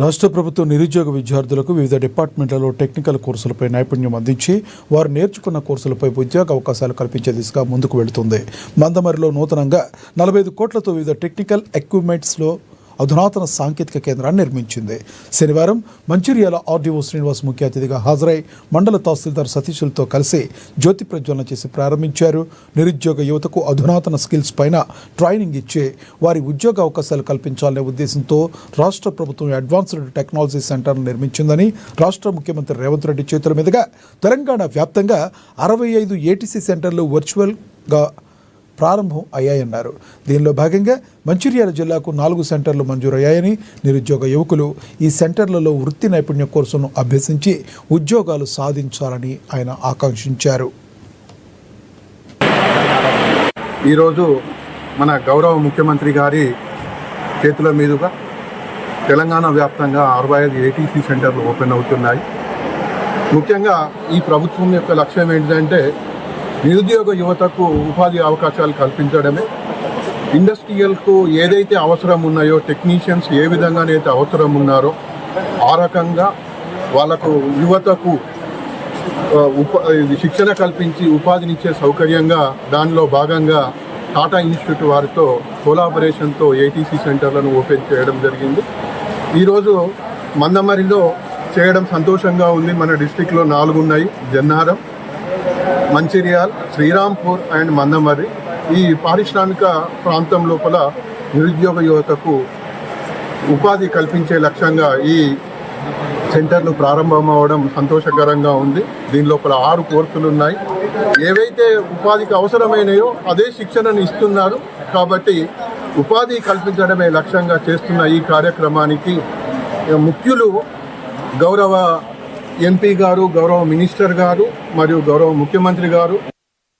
రాష్ట్ర ప్రభుత్వం నిరుద్యోగ విద్యార్థులకు వివిధ డిపార్ట్మెంట్లలో టెక్నికల్ కోర్సులపై నైపుణ్యం అందించి వారు నేర్చుకున్న కోర్సులపై ఉద్యోగ అవకాశాలు కల్పించే దిశగా ముందుకు వెళుతుంది. మందమరిలో నూతనంగా 45 కోట్లతో వివిధ టెక్నికల్ ఎక్విప్మెంట్స్లో అధునాతన సాంకేతిక కేంద్రాన్ని నిర్మించింది. శనివారం మంచిర్యాల ఆర్డీఓ శ్రీనివాస్ ముఖ్య అతిథిగా హాజరై మండల తహసీల్దార్ సతీషులతో కలిసి జ్యోతి ప్రజ్వలన చేసి ప్రారంభించారు. నిరుద్యోగ యువతకు అధునాతన స్కిల్స్ పైన ట్రైనింగ్ ఇచ్చి వారి ఉద్యోగ అవకాశాలు కల్పించాలనే ఉద్దేశంతో రాష్ట్ర ప్రభుత్వం అడ్వాన్స్డ్ టెక్నాలజీ సెంటర్ను నిర్మించిందని రాష్ట్ర ముఖ్యమంత్రి రేవంత్ రెడ్డి చేతుల మీదుగా తెలంగాణ వ్యాప్తంగా 65 ఏటీసీ సెంటర్లు వర్చువల్గా ప్రారంభం అయ్యాయన్నారు. దీనిలో భాగంగా మంచిర్యాల జిల్లాకు 4 సెంటర్లు మంజూరయ్యాయని, నిరుద్యోగ యువకులు ఈ సెంటర్లలో వృత్తి నైపుణ్య కోర్సును అభ్యసించి ఉద్యోగాలు సాధించాలని ఆయన ఆకాంక్షించారు. ఈరోజు మన గౌరవ ముఖ్యమంత్రి గారి చేతుల మీదుగా తెలంగాణ వ్యాప్తంగా 65 ఏటీసీ సెంటర్లు ఓపెన్ అవుతున్నాయి. ముఖ్యంగా ఈ ప్రభుత్వం యొక్క లక్ష్యం ఏంటంటే నిరుద్యోగ యువతకు ఉపాధి అవకాశాలు కల్పించడమే. ఇండస్ట్రియల్కు ఏదైతే అవసరం ఉన్నాయో, టెక్నీషియన్స్ ఏ విధంగానైతే అవసరం ఉన్నారో ఆ రకంగా వాళ్ళకు యువతకు శిక్షణ కల్పించి ఉపాధినిచ్చే సౌకర్యంగా దానిలో భాగంగా టాటా ఇన్స్టిట్యూట్ వారితో కొలాబరేషన్తో ఏటీసీ సెంటర్లను ఓపెన్ చేయడం జరిగింది. ఈరోజు మందమరిలో చేయడం సంతోషంగా ఉంది. మన డిస్టిక్లో 4 ఉన్నాయి: జన్నారం, మంచిర్యాల్, శ్రీరాంపూర్ అండ్ మందమర్రి. ఈ పారిశ్రామిక ప్రాంతం లోపల నిరుద్యోగ యువతకు ఉపాధి కల్పించే లక్ష్యంగా ఈ సెంటర్లు ప్రారంభమవడం సంతోషకరంగా ఉంది. దీని లోపల 6 కోర్సులు ఉన్నాయి. ఏవైతే ఉపాధికి అవసరమైనయో అదే శిక్షణను ఇస్తున్నారు. కాబట్టి ఉపాధి కల్పించడమే లక్ష్యంగా చేస్తున్న ఈ కార్యక్రమానికి ముఖ్యులు గౌరవ ఎంపీ గారు, గౌరవ మినిస్టర్ గారు మరియు గౌరవ ముఖ్యమంత్రి గారు.